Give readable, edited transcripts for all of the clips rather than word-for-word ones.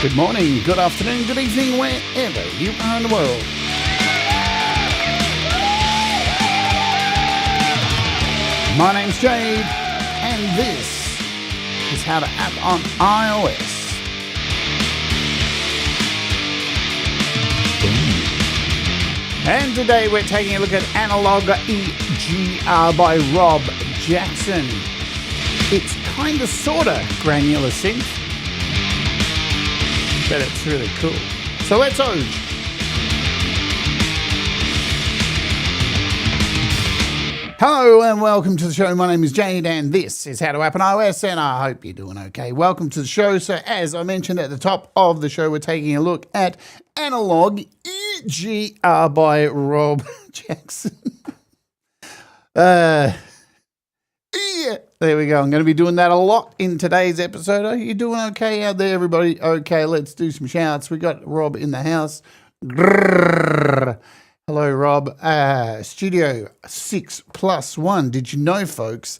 Good morning, good afternoon, good evening, wherever you are in the world. My name's Jade, and this is how to app on iOS. And today we're taking a look at ANALOGyGR by Rob Jackson. It's kinda sorta granular synth, but it's really cool. So let's Oj. Hello and welcome to the show. My name is Jade and this is How to App on iOS, and I hope you're doing okay. Welcome to the show. So as I mentioned at the top of the show, we're taking a look at ANALOGyGR by Rob Jackson. Yeah, there we go. I'm going to be doing that a lot in today's episode. Are you doing okay out there, everybody? Okay, let's do some shouts. We got Rob in the house. Grrr. Hello, Rob. Studio 6+1. Did you know, folks,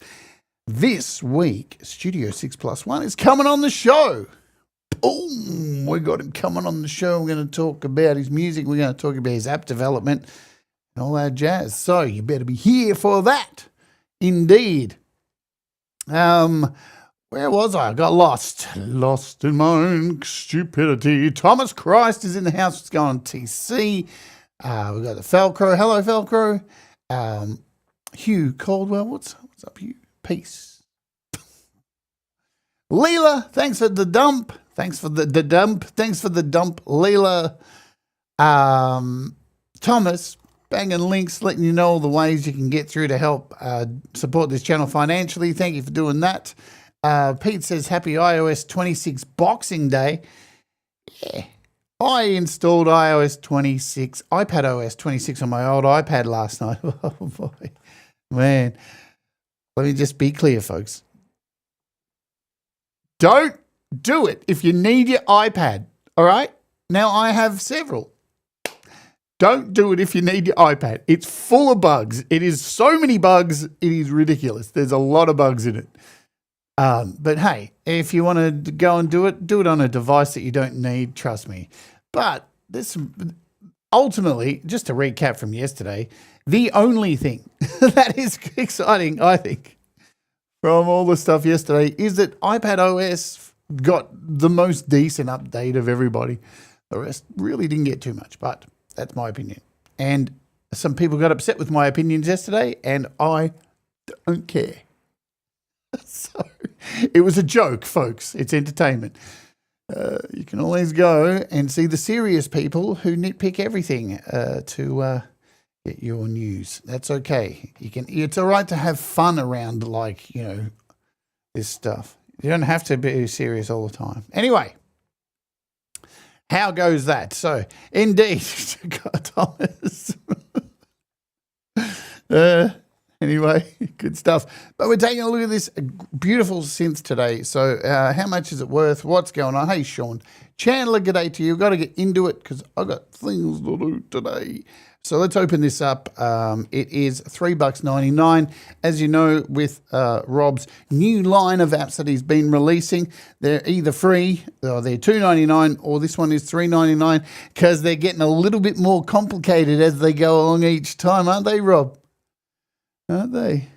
this week, Studio 6+1 is coming on the show. Boom! We got him coming on the show. We're going to talk about his music. We're going to talk about his app development and all that jazz. So you better be here for that. Indeed. Where was I? I got lost in my own stupidity. Thomas Christ is in the house. What's going on, TC? We got the Felcro. Hello, Felcro. Hugh Caldwell. What's up, Hugh? Peace. Leela, thanks for the dump. Thanks for the dump. Thanks for the dump, Leela. Thomas, banging links, letting you know all the ways you can get through to help support this channel financially. Thank you for doing that. Pete says, happy iOS 26 Boxing Day. Yeah. I installed iPadOS 26 on my old iPad last night. Oh, boy. Man. Let me just be clear, folks. Don't do it if you need your iPad, all right? Now, I have several. Don't do it if you need your iPad. It's full of bugs. It is so many bugs, it is ridiculous. There's a lot of bugs in it. But hey, if you want to go and do it on a device that you don't need, trust me. But this, ultimately, just to recap from yesterday, the only thing that is exciting, I think, from all the stuff yesterday is that iPadOS got the most decent update of everybody. The rest really didn't get too much, but that's my opinion. And some people got upset with my opinions yesterday, and I don't care. So it was a joke, folks. It's entertainment. You can always go and see the serious people who nitpick everything to get your news. That's okay. It's all right to have fun around, like, you know, this stuff. You don't have to be serious all the time. Anyway. How goes that? So, indeed, God, Thomas. Anyway, good stuff. But we're taking a look at this beautiful synth today. So, how much is it worth? What's going on? Hey, Sean. Chandler, g'day to you. Got to get into it because I've got things to do today. So let's open this up. It is $3.99. As you know, with Rob's new line of apps that he's been releasing, they're either free or they're $2.99, or this one is $3.99 because they're getting a little bit more complicated as they go along each time, aren't they, Rob? Aren't they?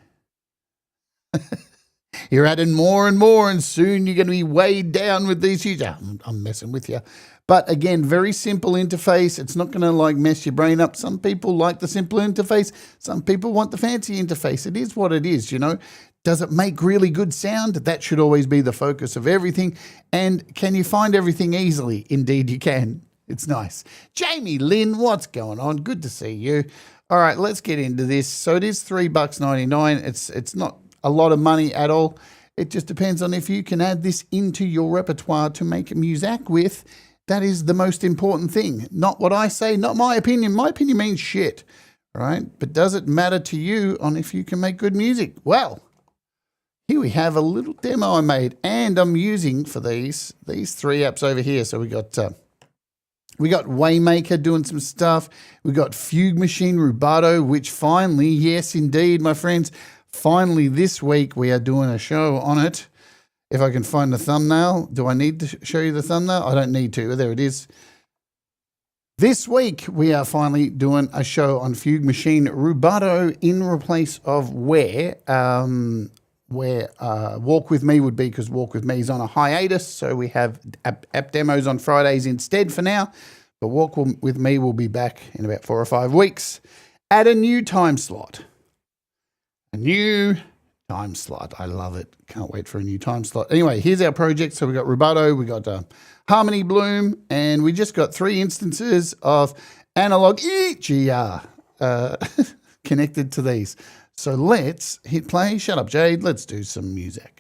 You're adding more and more, and soon you're going to be weighed down with these huge... I'm messing with you. But again, very simple interface. It's not going to like mess your brain up. Some people like the simple interface. Some people want the fancy interface. It is what it is, you know. Does it make really good sound? That should always be the focus of everything. And can you find everything easily? Indeed you can. It's nice. Jamie Lynn, what's going on? Good to see you. All right, let's get into this. So it is $3.99. It's not a lot of money at all. It just depends on if you can add this into your repertoire to make music with. That is the most important thing. Not what I say, not my opinion. My opinion means shit, right? But does it matter to you on if you can make good music? Well, here we have a little demo I made, and I'm using for these three apps over here. So we got Waymaker doing some stuff. We got Fugue Machine Rubato, which finally, yes, indeed, my friends, finally this week we are doing a show on it. If I can find the thumbnail. Do I need to show you the thumbnail? I don't need to. There it is. This week, we are finally doing a show on Fugue Machine Rubato in replace of where Walk With Me would be, because Walk With Me is on a hiatus. So we have app demos on Fridays instead for now. But Walk With Me will be back in about 4 or 5 weeks at a new time slot. A new time slot. I love it. Can't wait for a new time slot. Anyway, here's our project. So we got Rubato, we got Harmony Bloom, and we just got 3 instances of ANALOGyGR connected to these. So let's hit play. Shut up, Jade. Let's do some music.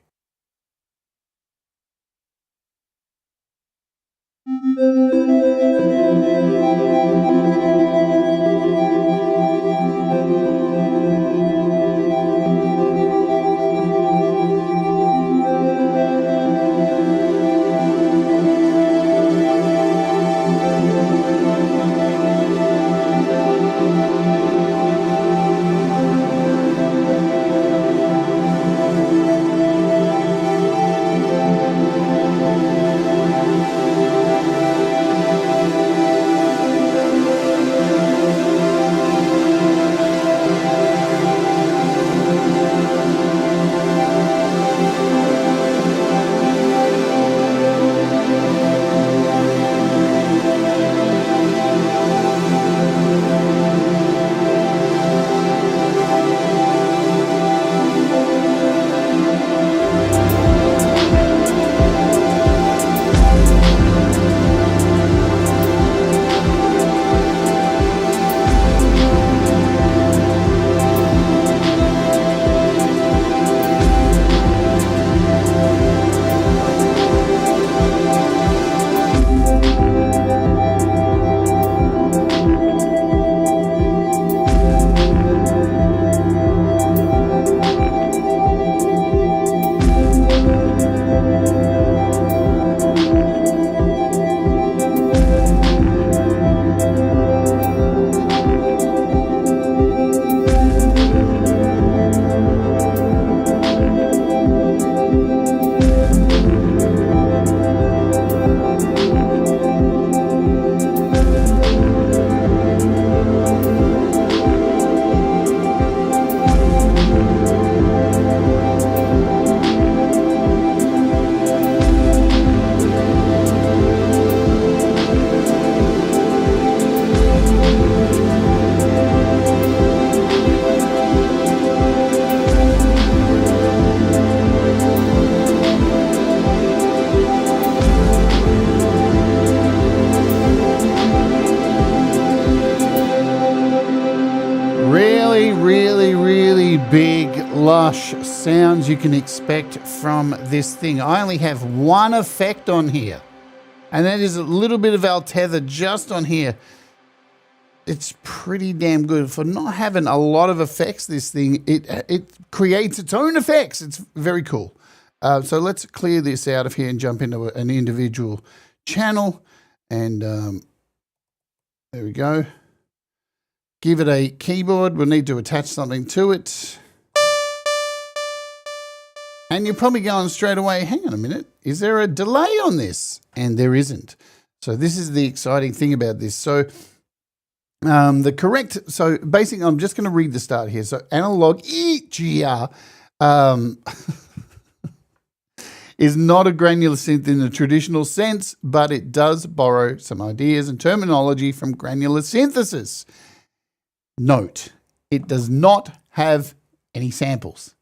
Really big, lush sounds you can expect from this thing. I only have one effect on here, and that is a little bit of Altether just on here. It's pretty damn good. For not having a lot of effects, this thing, it creates its own effects. It's very cool. So let's clear this out of here and jump into an individual channel. And there we go. Give it a keyboard. We'll need to attach something to it. And you're probably going straight away, hang on a minute, is there a delay on this? And there isn't. So this is the exciting thing about this. So so basically, I'm just going to read the start here. So ANALOGyGR is not a granular synth in the traditional sense, but it does borrow some ideas and terminology from granular synthesis. Note, it does not have any samples.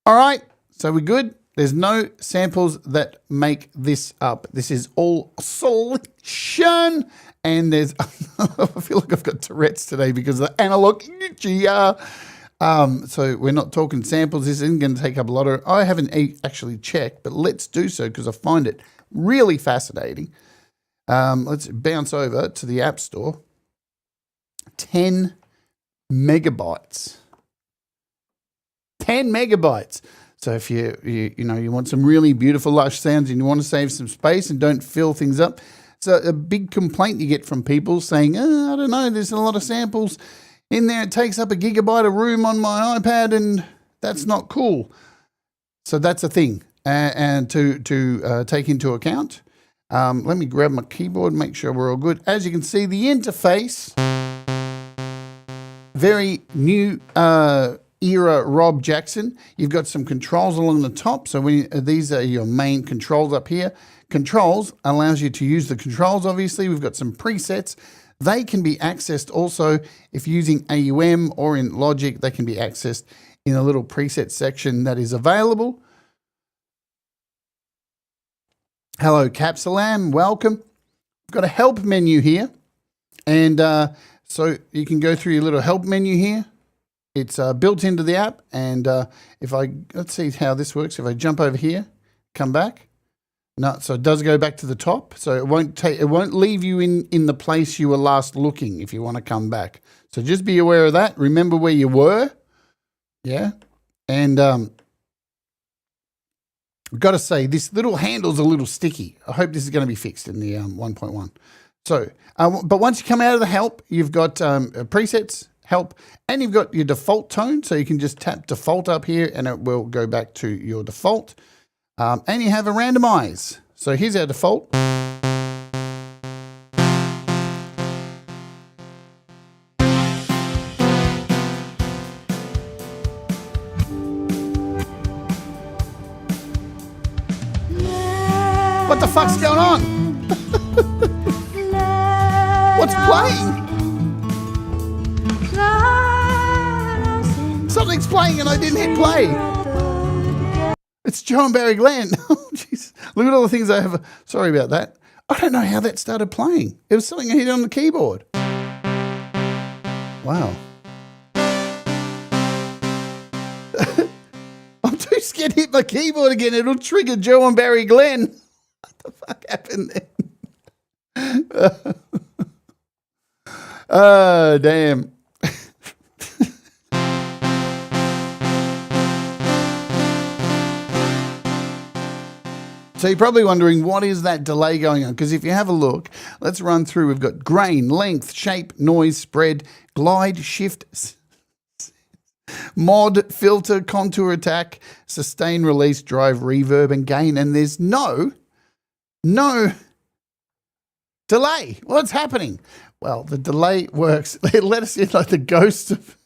All right, so we're good. There's no samples that make this up. This is all oscillation. And there's, I feel like I've got Tourette's today because of the ANALOGyGR. So we're not talking samples. This isn't going to take up a lot of, I haven't actually checked, but let's do so because I find it really fascinating. Let's bounce over to the App Store. 10 megabytes. 10 megabytes. So if you want some really beautiful lush sounds and you want to save some space and don't fill things up. So a big complaint you get from people saying, I don't know, there's a lot of samples in there. It takes up 1 gigabyte of room on my iPad and that's not cool. So that's a thing. and to take into account. Let me grab my keyboard, make sure we're all good. As you can see, the interface, very new era Rob Jackson. You've got some controls along the top. So these are your main controls up here. Controls allows you to use the controls, obviously. We've got some presets. They can be accessed also if using AUM or in Logic. They can be accessed in a little preset section that is available. Hello, Capsalam, welcome. We've got a help menu here. And so you can go through your little help menu here. It's built into the app. And let's see how this works. If I jump over here, come back. No, so it does go back to the top. So it won't leave you in the place you were last looking if you want to come back. So just be aware of that. Remember where you were. Yeah. And I've got to say, this little handle's a little sticky. I hope this is going to be fixed in the 1.1. So, but once you come out of the help, you've got presets, help, and you've got your default tone. So you can just tap default up here and it will go back to your default. And you have a randomize. So here's our default. What the fuck's going on? What's playing? Something's playing and I didn't hit play. It's Joe and Barry Glenn. Oh, jeez. Look at all the things I have. Sorry about that. I don't know how that started playing. It was something I hit on the keyboard. Wow. I'm too scared to hit my keyboard again. It'll trigger Joe and Barry Glenn. What the fuck happened then? Oh, damn. So you're probably wondering, what is that delay going on? Because if you have a look, let's run through. We've got grain, length, shape, noise, spread, glide, shift, mod, filter, contour, attack, sustain, release, drive, reverb, and gain. And there's no delay. What's happening? Well, the delay works. It let us in like the ghost of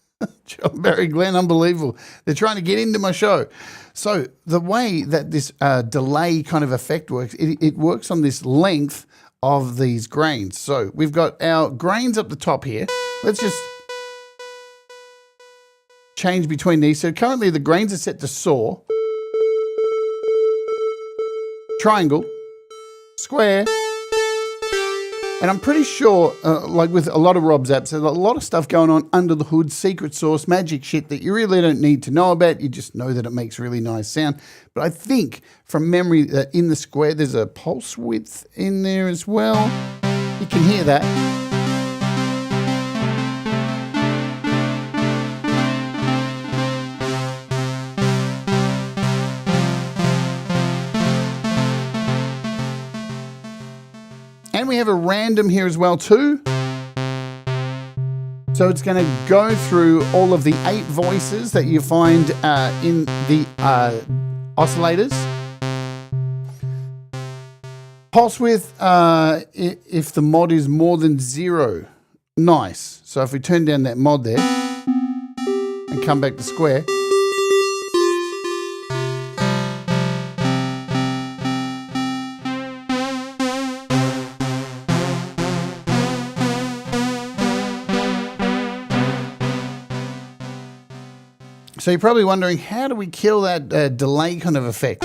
John Barry Glenn. Unbelievable. They're trying to get into my show. So the way that this delay kind of effect works, it works on this length of these grains. So we've got our grains up the top here. Let's just change between these. So currently the grains are set to saw, triangle, square, and I'm pretty sure, like with a lot of Rob's apps, there's a lot of stuff going on under the hood, secret sauce, magic shit that you really don't need to know about. You just know that it makes really nice sound. But I think from memory that in the square, there's a pulse width in there as well. You can hear that. And we have a random here as well too. So it's going to go through all of the 8 voices that you find in the oscillators. Pulse width, if the mod is more than 0. Nice. So if we turn down that mod there and come back to square. So you're probably wondering, how do we kill that delay kind of effect?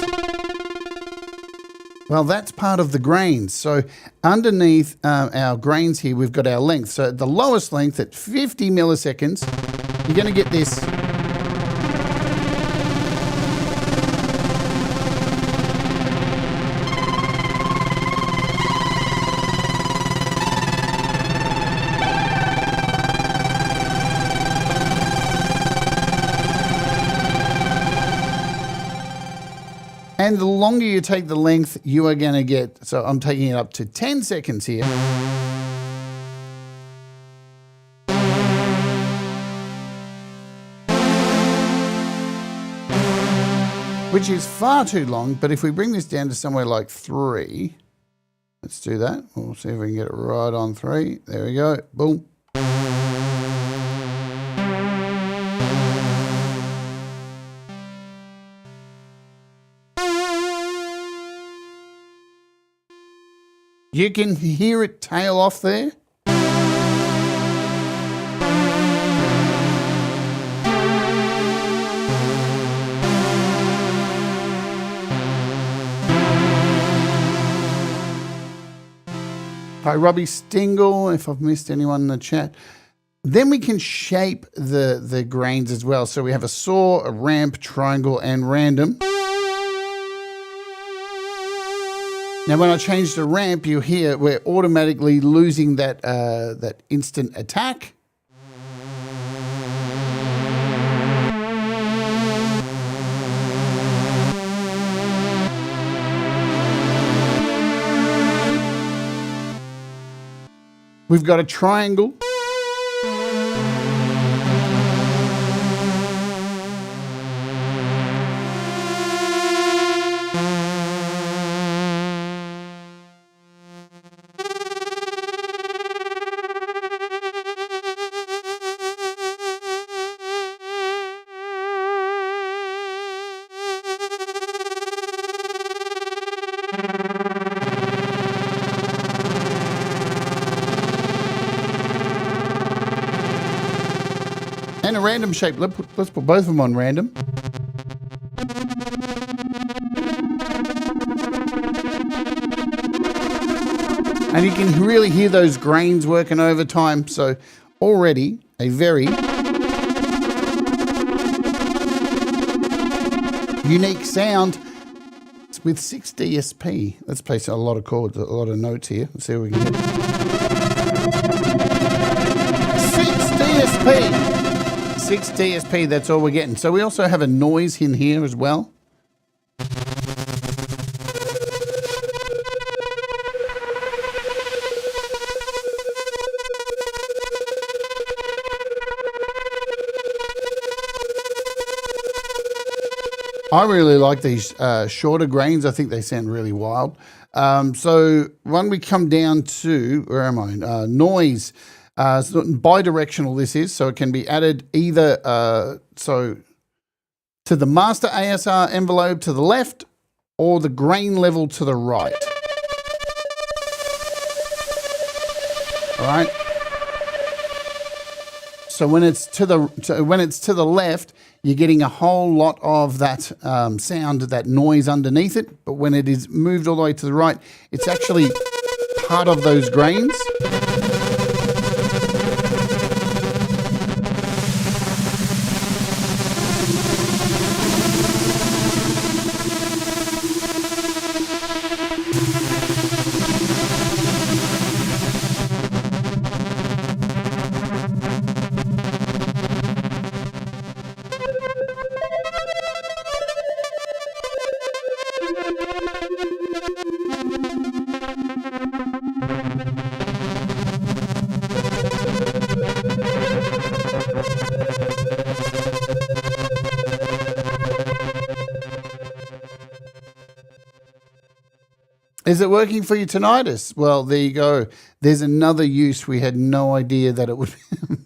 Well, that's part of the grains. So underneath our grains here, we've got our length. So at the lowest length at 50 milliseconds, you're going to get this. And the longer you take the length, you are going to get, so I'm taking it up to 10 seconds here. which is far too long. But if we bring this down to somewhere like 3, let's do that. We'll see if we can get it right on 3. There we go. Boom. You can hear it tail off there. Hi, Robbie Stingle, if I've missed anyone in the chat. Then we can shape the grains as well. So we have a saw, a ramp, triangle, and random. Now, when I change the ramp, you hear we're automatically losing that that instant attack. We've got a triangle. And a random shape. Let's put both of them on random. And you can really hear those grains working overtime. So already a very unique sound. It's with 6 DSP. Let's place a lot of chords, a lot of notes here. Let's see what we can get. 6 DSP. 6 DSP, that's all we're getting. So we also have a noise in here as well. I really like these shorter grains. I think they sound really wild. So when we come down to, where am I? Noise. So bi-directional this is, so it can be added either so to the master ASR envelope to the left or the grain level to the right. All right. So when it's to the left, you're getting a whole lot of that sound, that noise underneath it. But when it is moved all the way to the right, it's actually part of those grains. Is it working for you tinnitus? Well, there you go. There's another use we had no idea that it would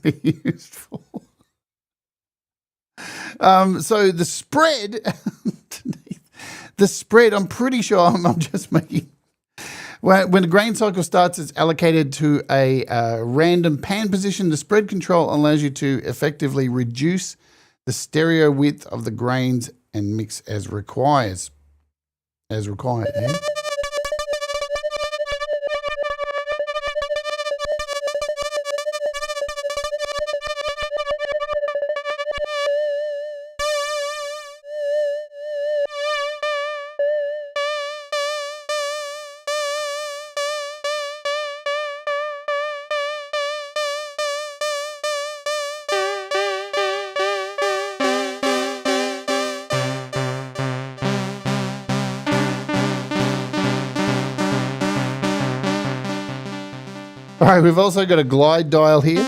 be used for. So the spread, I'm pretty sure I'm just making, when the grain cycle starts, it's allocated to a random pan position. The spread control allows you to effectively reduce the stereo width of the grains and mix as required. Eh? All right, we've also got a glide dial here.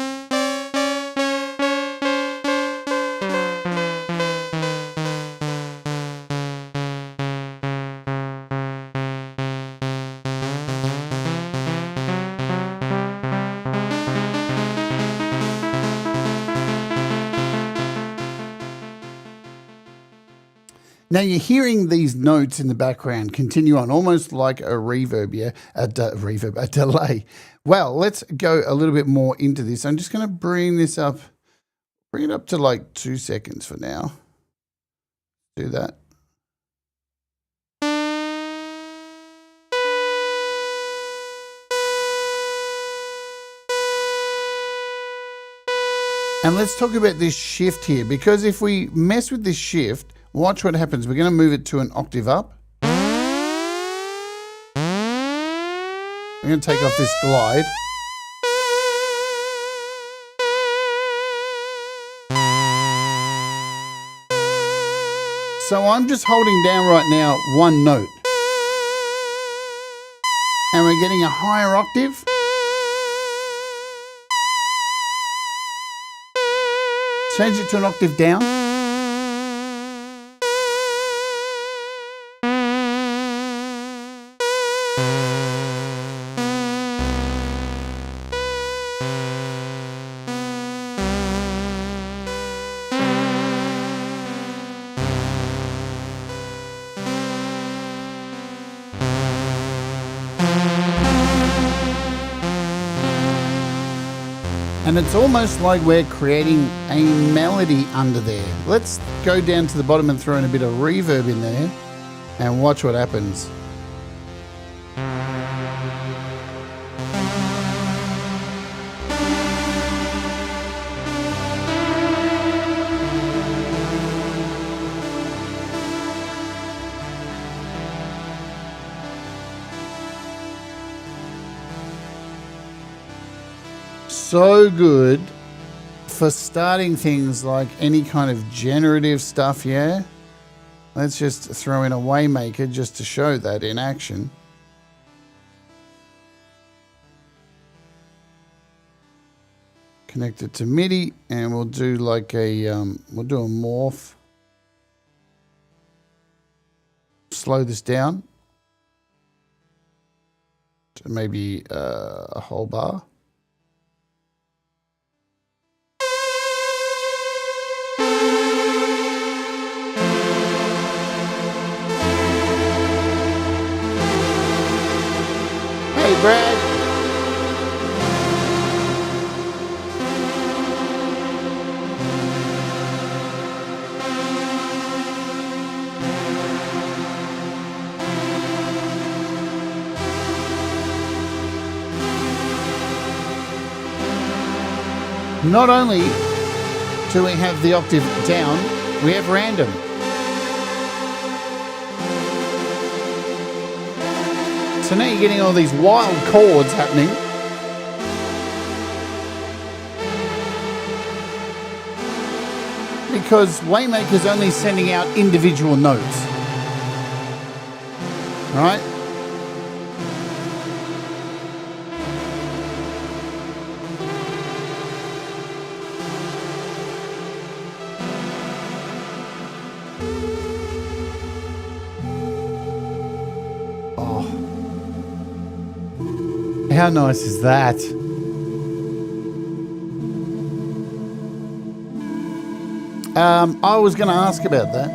Now you're hearing these notes in the background continue on, almost like a reverb, yeah, a delay. Well, let's go a little bit more into this. I'm just going to bring this up, bring it up to like 2 seconds for now. Do that. And let's talk about this shift here, because if we mess with this shift, watch what happens. We're going to move it to an octave up. I'm going to take off this glide. So I'm just holding down right now one note. And we're getting a higher octave. Change it to an octave down. And it's almost like we're creating a melody under there. Let's go down to the bottom and throw in a bit of reverb in there and watch what happens. So good for starting things like any kind of generative stuff, yeah? Let's just throw in a Waymaker just to show that in action. Connect it to MIDI and we'll do like a, we'll do a morph. Slow this down to maybe a whole bar. Hey, Brad. Not only do we have the octave down, we have random. So now you're getting all these wild chords happening. Because Waymaker's only sending out individual notes. Right? How nice is that? I was going to ask about that.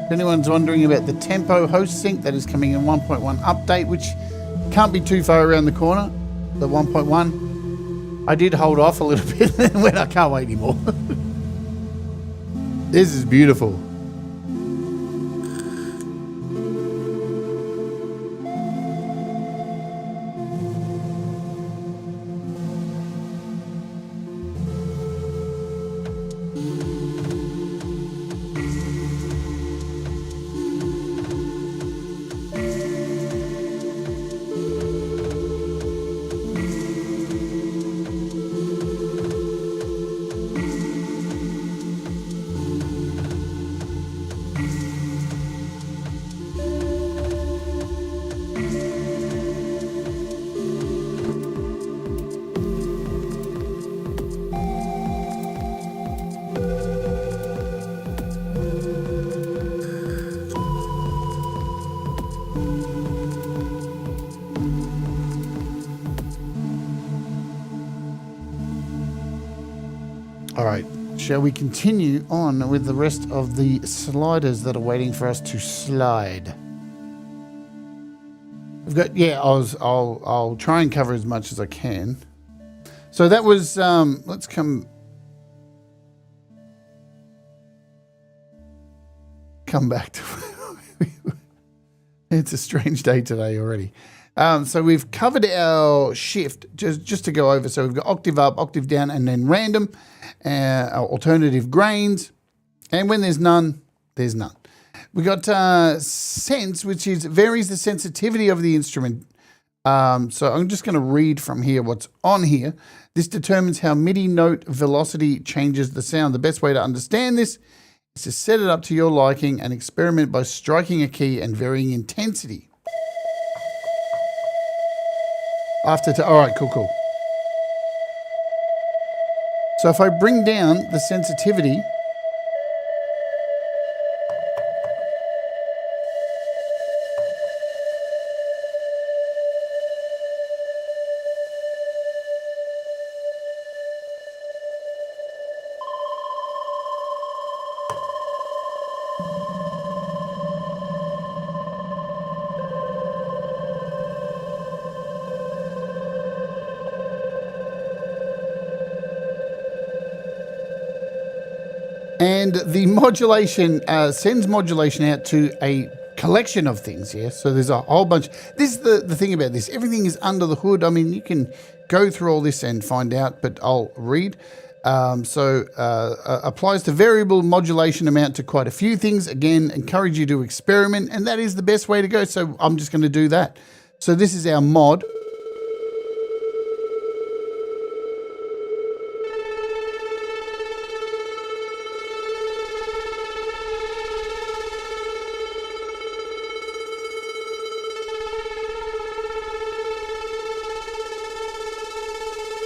If anyone's wondering about the tempo host sync that is coming in 1.1 update, which can't be too far around the corner, the 1.1. I did hold off a little bit and went, I can't wait anymore. This is beautiful. All right, Shall we continue on with the rest of the sliders that are waiting for us to slide? I've got, yeah, I'll try and cover as much as I can. So that was, let's come back to it's a strange day today already. So we've covered our shift just to go over. So we've got octave up, octave down, and then random, alternative grains. And when there's none, there's none. We got sense, which varies the sensitivity of the instrument. So I'm just going to read from here what's on here. This determines how MIDI note velocity changes the sound. The best way to understand this is to set it up to your liking and experiment by striking a key and varying intensity. All right, cool. So if I bring down the sensitivity, and the modulation sends modulation out to a collection of things, yeah? So there's a whole bunch. This is the thing about this. Everything is under the hood. I mean, you can go through all this and find out, but I'll read. Applies to variable modulation amount to quite a few things. Again, encourage you to experiment, and that is the best way to go. So I'm just going to do that. So this is our mod.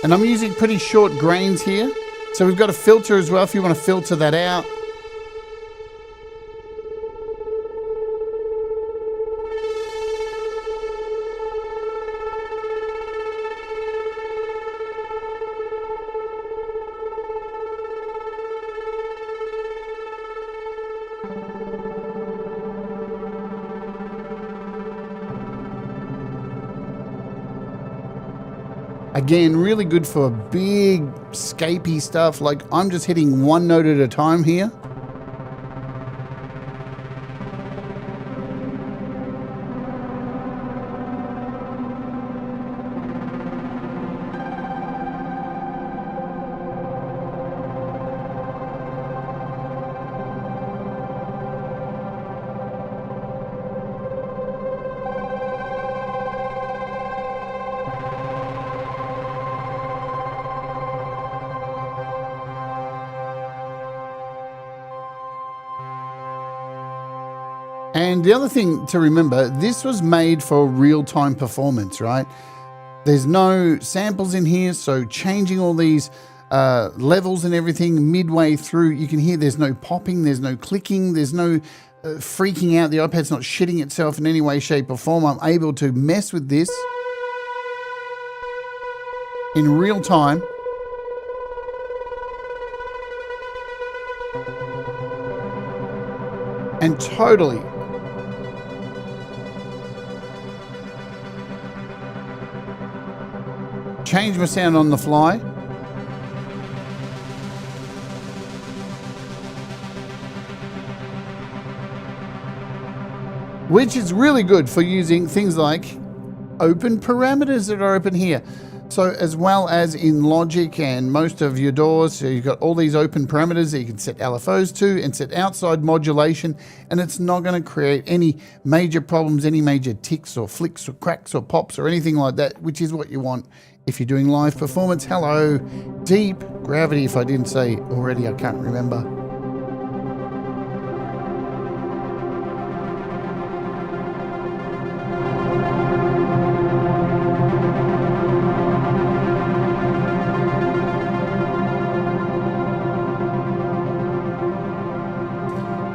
And I'm using pretty short grains here. So we've got a filter as well if you want to filter that out. Again, really good for big, scapey stuff. Like, I'm just hitting one note at a time here. And the other thing to remember, this was made for real-time performance, right? There's no samples in here, so changing all these levels and everything midway through, you can hear there's no popping, there's no clicking, there's no freaking out. The iPad's not shitting itself in any way, shape, or form. I'm able to mess with this in real time. And totally change my sound on the fly. Which is really good for using things like open parameters that are open here. So as well as in Logic and most of your DAWs, so you've got all these open parameters that you can set LFOs to and set outside modulation, and it's not going to create any major problems, any major ticks or flicks or cracks or pops or anything like that, which is what you want if you're doing live performance. Hello, deep gravity, if I didn't say already, I can't remember.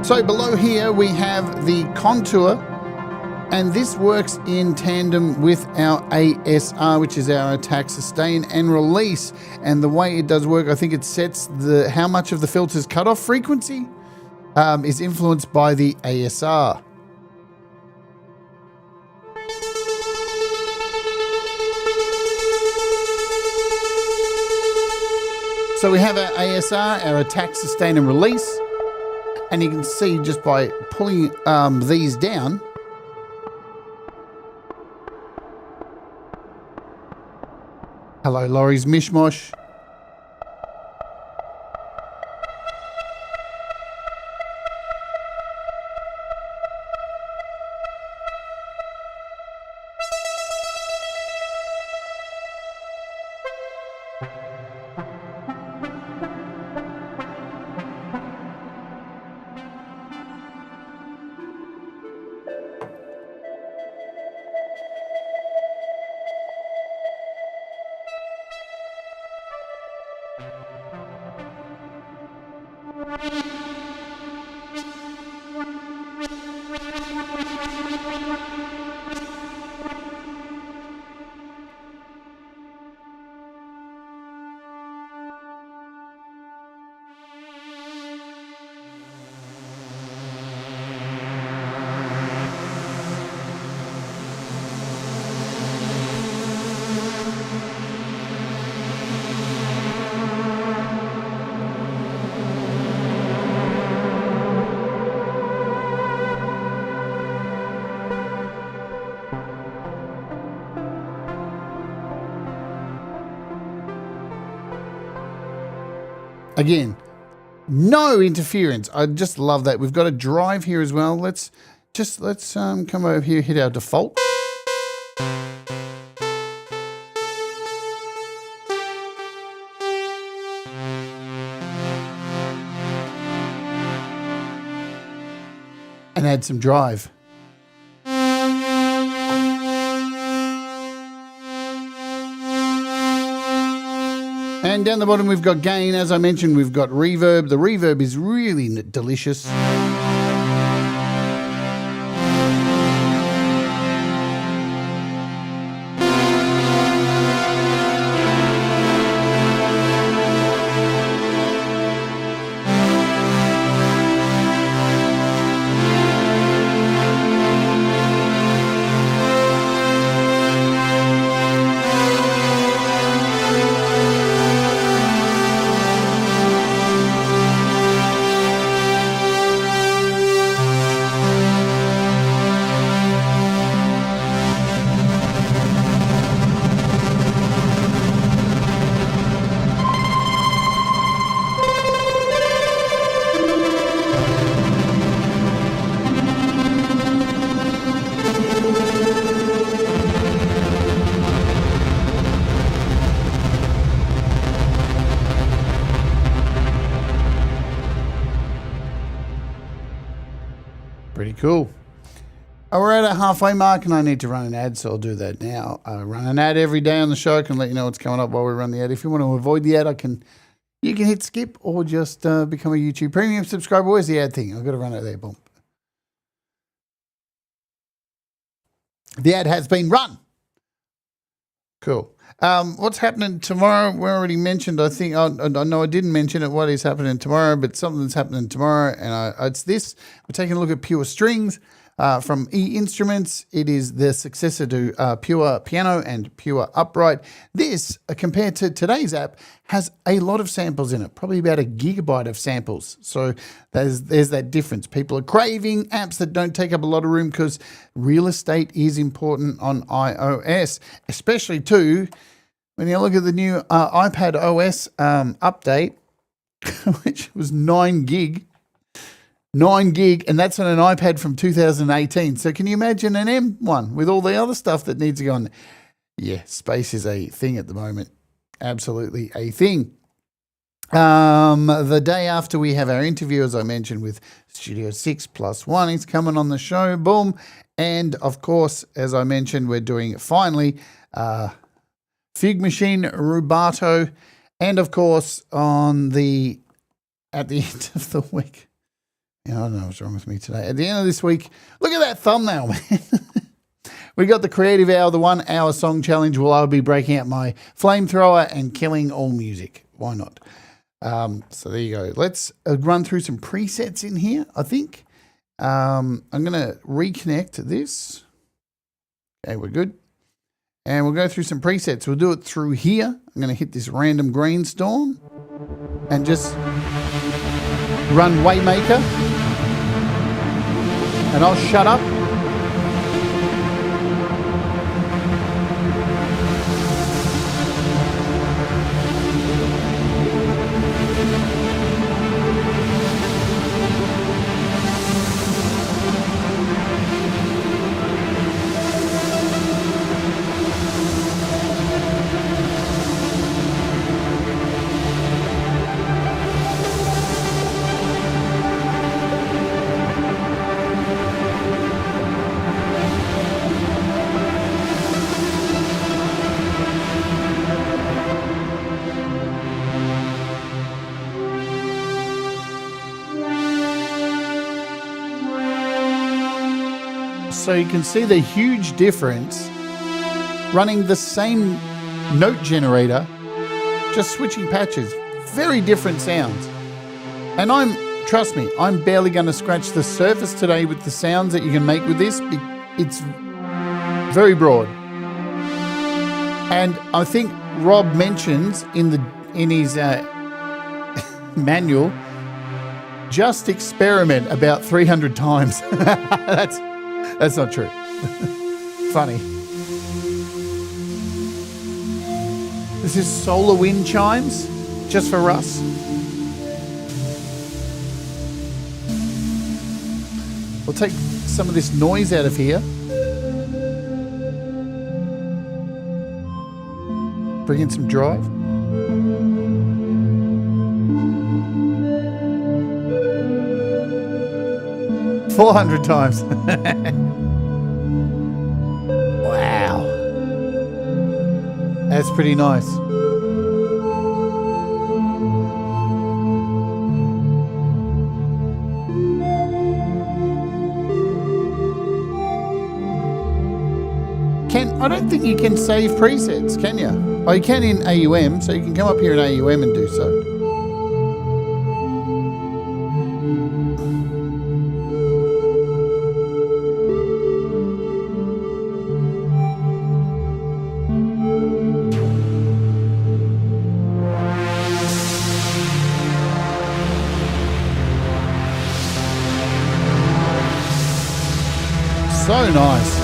So below here we have the contour And this works in tandem with our ASR, which is our attack, sustain, and release. And the way it does work, I think it sets how much of the filter's cutoff frequency is influenced by the ASR. So we have our ASR, our attack, sustain, and release. And you can see just by pulling these down, hello, Laurie's Mishmosh. Again, no interference. I just love that. We've got a drive here as well. Let's come over here, hit our default. And add some drive. And down the bottom, we've got gain. As I mentioned, we've got reverb. The reverb is really delicious. Pretty cool. We're at a halfway mark and I need to run an ad, so I'll do that now. I run an ad every day on the show. I can let you know what's coming up while we run the ad. If you want to avoid the ad, you can hit skip or just become a YouTube Premium subscriber. Where's the ad thing? I've got to run it there. Boom. The ad has been run. Cool. What's happening tomorrow? We already mentioned, I think, I know I didn't mention it, what is happening tomorrow, but something's happening tomorrow, and it's this. We're taking a look at Pure Strings from E-Instruments. It is the successor to Pure Piano and Pure Upright. This, compared to today's app, has a lot of samples in it, probably about 1 gigabyte of samples. So there's that difference. People are craving apps that don't take up a lot of room because real estate is important on iOS, especially too when you look at the new iPad OS update, which was 9 gig, and that's on an iPad from 2018. So can you imagine an M1 with all the other stuff that needs to go on? Yeah, space is a thing at the moment. Absolutely a thing. The day after we have our interview, as I mentioned, with Studio 6+1, he's coming on the show. Boom. And of course, as I mentioned, we're doing finally Fig Machine Rubato. And of course, at the end of the week, I don't know what's wrong with me today. At the end of this week, look at that thumbnail, man. We got the creative hour, the 1 hour song challenge where I'll be breaking out my flamethrower and killing all music. Why not? So there you go. Let's run through some presets in here, I think. I'm going to reconnect this. Okay, we're good. And we'll go through some presets. We'll do it through here. I'm going to hit this random green storm and just run Waymaker. And I'll shut up. So you can see the huge difference running the same note generator, just switching patches. Very different sounds. And trust me, I'm barely going to scratch the surface today with the sounds that you can make with this. It's very broad. And I think Rob mentions in his manual, just experiment about 300 times. That's not true. Funny. This is solar wind chimes, just for Russ. We'll take some of this noise out of here. Bring in some drive. $400 times. Wow. That's pretty nice. I don't think you can save presets, can you? Oh, you can in AUM, so you can come up here in AUM and do so. So nice.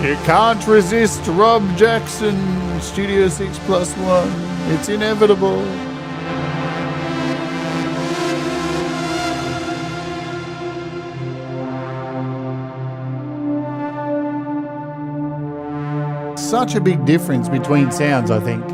You can't resist Rob Jackson, Studio 6+1. It's inevitable. Such a big difference between sounds, I think.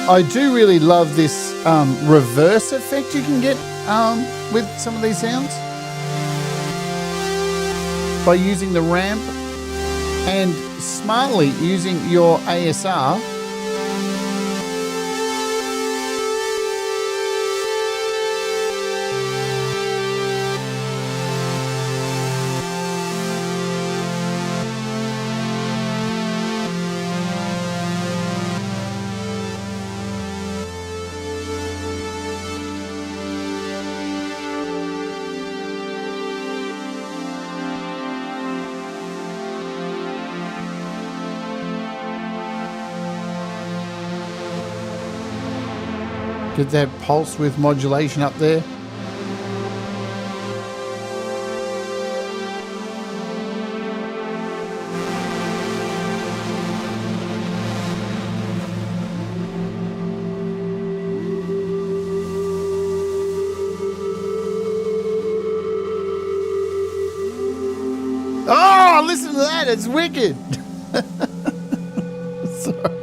I do really love this reverse effect you can get with some of these sounds by using the ramp and smartly using your ASR. Get that pulse width modulation up there. Oh, listen to that. It's wicked. Sorry.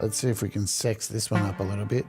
Let's see if we can sex this one up a little bit.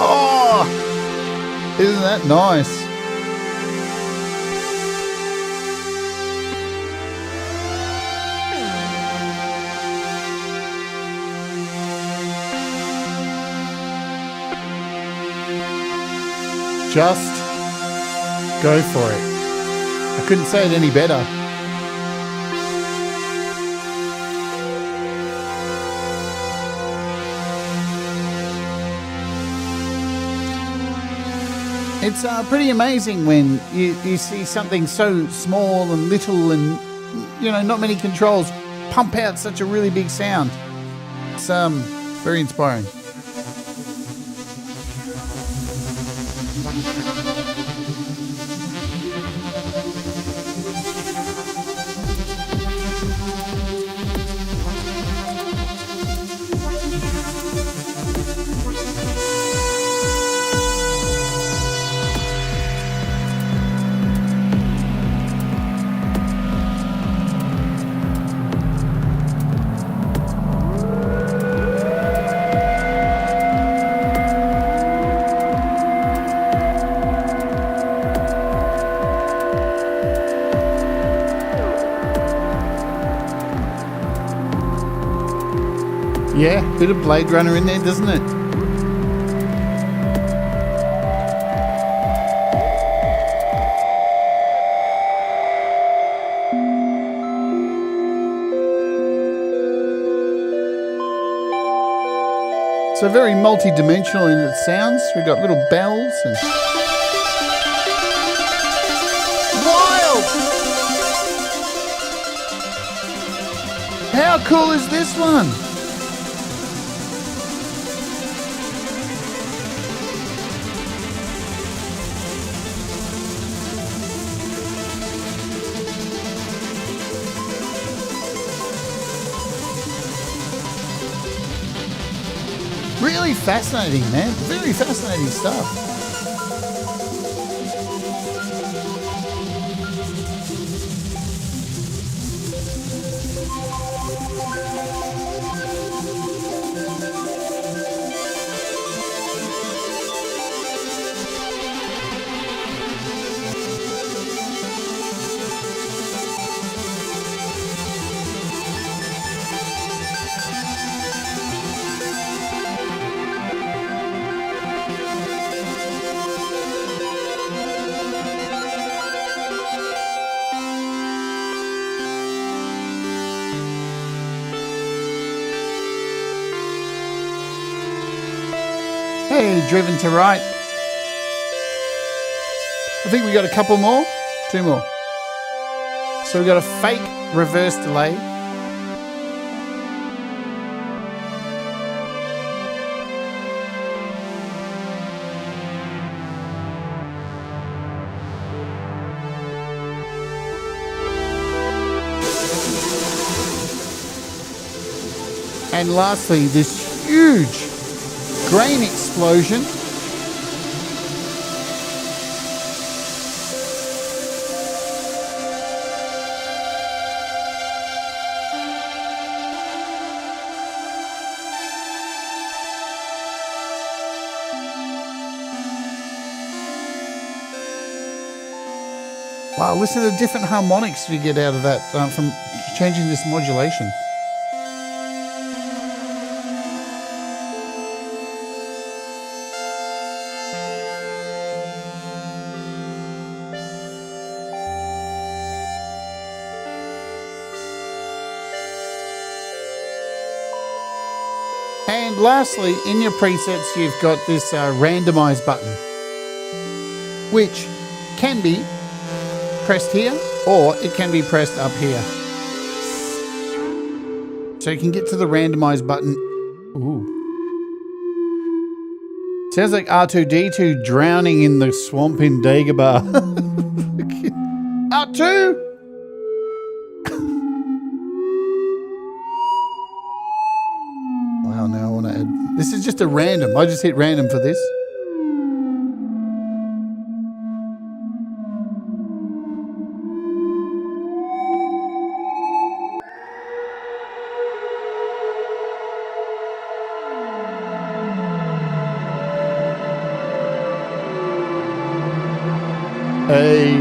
Oh, isn't that nice? Just go for it. I couldn't say it any better. It's pretty amazing when you see something so small and little and, you know, not many controls pump out such a really big sound. It's very inspiring. Yeah, bit of Blade Runner in there, doesn't it? So very multi-dimensional in its sounds. We've got little bells and... Wild! How cool is this one? Really fascinating, man. Very fascinating stuff. Hey, driven to right. I think we got a couple more. 2 more. So we got a fake reverse delay. And lastly, this huge grain explosion. Wow, listen to the different harmonics we get out of that from changing this modulation. And lastly, in your presets, you've got this randomize button, which can be pressed here or it can be pressed up here. So you can get to the randomize button. Ooh. Sounds like R2-D2 drowning in the swamp in Dagobah. R2! Wow, now I want to add... This is just a random. I just hit random for this. Hey.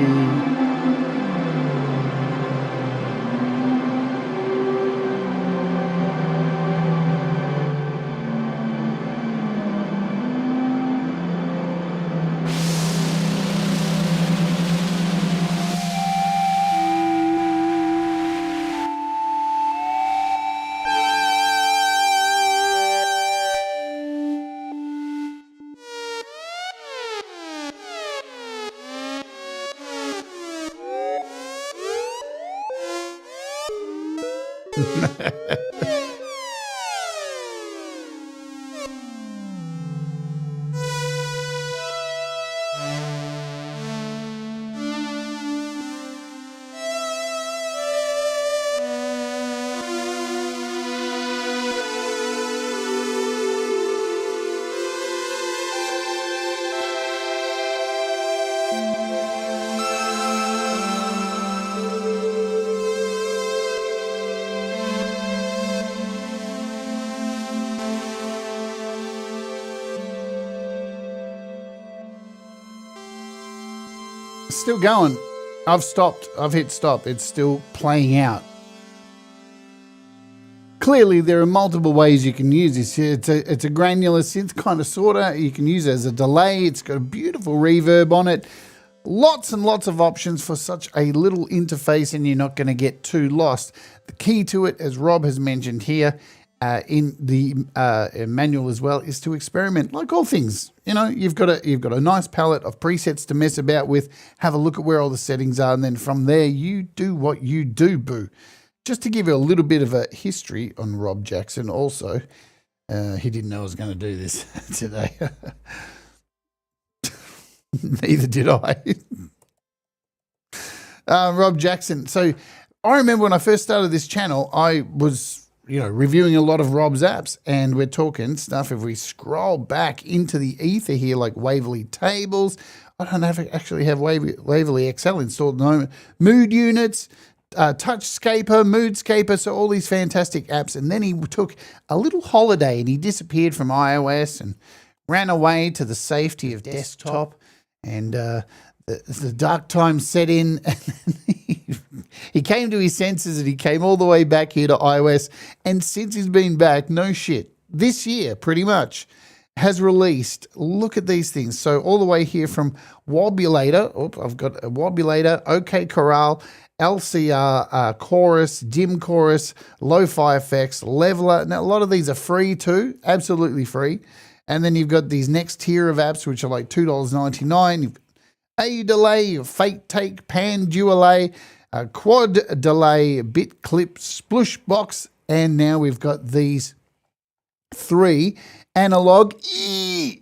Still going. I've stopped. I've hit stop. It's still playing out. Clearly, there are multiple ways you can use this. It's a granular synth kind of sorta. You can use it as a delay. It's got a beautiful reverb on it. Lots and lots of options for such a little interface, and you're not going to get too lost. The key to it, as Rob has mentioned here, in the manual as well, is to experiment like all things. You know, you've got a nice palette of presets to mess about with, have a look at where all the settings are, and then from there you do what you do, boo. Just to give you a little bit of a history on Rob Jackson also, he didn't know I was going to do this today. Neither did I. Rob Jackson. So I remember when I first started this channel, I was reviewing a lot of Rob's apps, and we're talking stuff. If we scroll back into the ether here, like Waverly Tables, I don't actually have Waverly XL installed. No, Mood Units, Touchscaper, Moodscaper, so all these fantastic apps. And then he took a little holiday and he disappeared from iOS and ran away to the safety of desktop, and the dark times set in. He came to his senses and he came all the way back here to iOS. And since he's been back, no shit, this year pretty much has released, look at these things. So all the way here from Wobulator, I've got a Wobulator, OK Chorale, LCR, Chorus, Dim Chorus, Lo-Fi Effects, Leveler. Now, a lot of these are free too, absolutely free. And then you've got these next tier of apps, which are like $2.99. You've got A delay, fake take, pan dualay, quad delay, bit clip, splush box, and now we've got these 3 analog.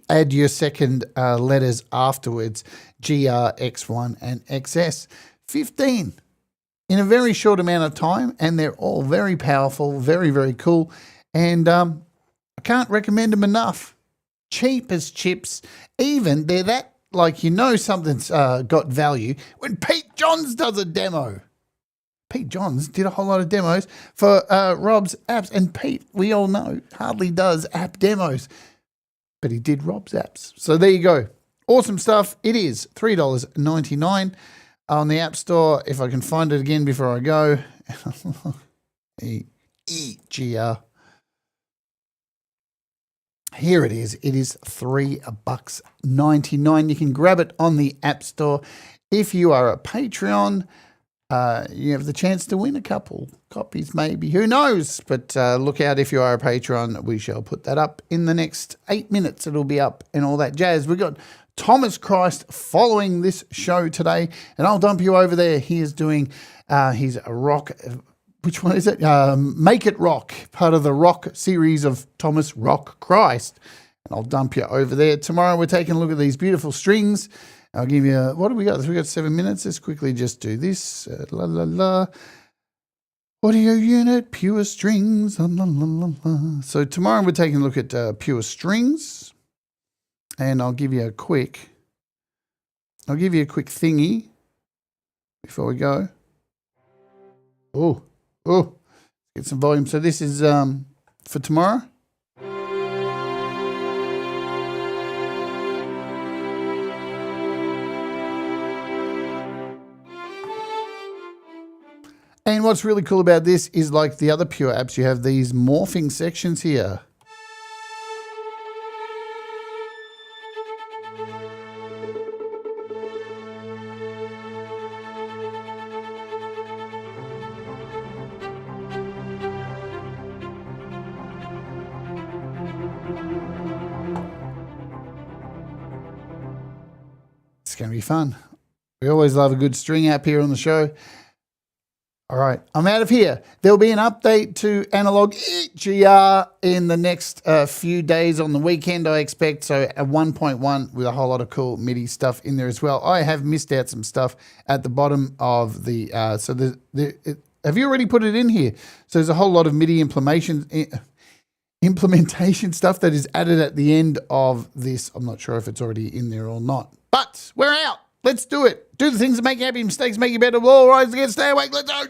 Add your second letters afterwards, GR, X1, and XS. 15 in a very short amount of time, and they're all very powerful, very, very cool, and I can't recommend them enough. Cheap as chips. Even they're that, like, you know something's got value when Pete Johns does a demo. Pete Johns did a whole lot of demos for Rob's apps, and Pete, we all know, hardly does app demos, but he did Rob's apps. So there you go. Awesome stuff. It is $3.99 on the App Store. If I can find it again before I go. GR. Here it is. It is $3.99. You can grab it on the App Store. If you are a Patreon, you have the chance to win a couple copies, maybe. Who knows? But look out if you are a Patreon. We shall put that up in the next 8 minutes. It'll be up and all that jazz. We've got Thomas Christ following this show today, and I'll dump you over there. He is doing his rock. Which one is it? Make It Rock, part of the rock series of Thomas Rock Christ. And I'll dump you over there. Tomorrow we're taking a look at these beautiful strings. I'll give you, what do we got? We got 7 minutes. Let's quickly just do this. La la la. Audio unit, pure strings. La, la, la, la. So tomorrow we're taking a look at pure strings. And I'll give you a quick thingy before we go. Oh, get some volume. So this is for tomorrow. And what's really cool about this is, like the other Pure apps, you have these morphing sections here. It's going to be fun. We always love a good string app here on the show. All right, I'm out of here. There'll be an update to ANALOGyGR in the next few days on the weekend, I expect. So a 1.1 with a whole lot of cool MIDI stuff in there as well. I have missed out some stuff at the bottom of the, have you already put it in here? So there's a whole lot of MIDI implementation stuff that is added at the end of this. I'm not sure if it's already in there or not, but we're out. Let's do it. Do the things that make you happy. Mistakes make you better. We'll all rise again. Stay awake. Let's go.